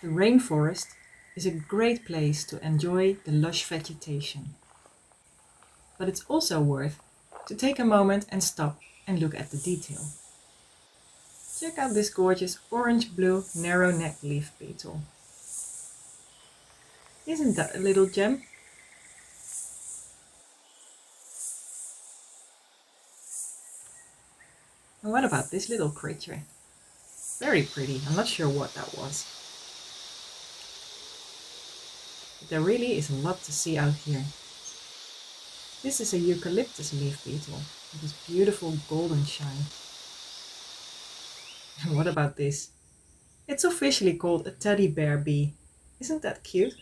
The rainforest is a great place to enjoy the lush vegetation. But it's also worth to take a moment and stop and look at the detail. Check out this gorgeous orange-blue narrow-necked leaf beetle. Isn't that a little gem? And what about this little creature? Very pretty. I'm not sure what that was. But there really is a lot to see out here. This is a Eucalyptus Leaf Beetle with this beautiful golden shine. And what about this? It's officially called a teddy bear bee. Isn't that cute?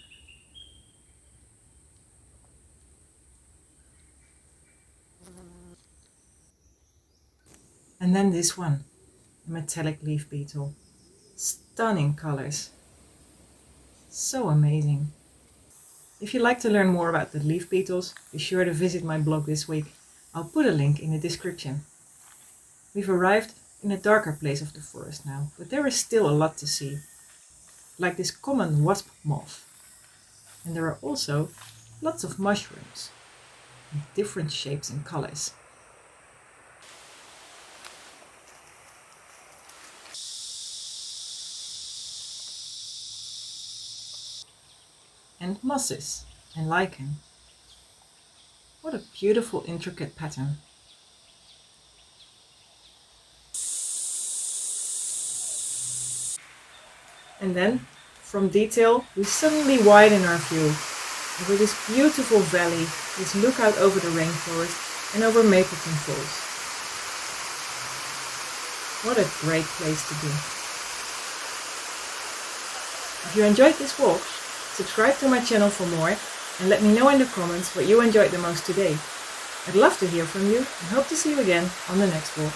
And then this one, a metallic leaf beetle. Stunning colors. So amazing. If you'd like to learn more about the leaf beetles, be sure to visit my blog this week. I'll put a link in the description. We've arrived in a darker place of the forest now, but there is still a lot to see. Like this common wasp moth. And there are also lots of mushrooms in different shapes and colors. And mosses and lichen. What a beautiful intricate pattern. And then, from detail, we suddenly widen our view over this beautiful valley, this lookout over the rainforest and over Mapleton Falls. What a great place to be. If you enjoyed this walk, subscribe to my channel for more and let me know in the comments what you enjoyed the most today. I'd love to hear from you and hope to see you again on the next walk.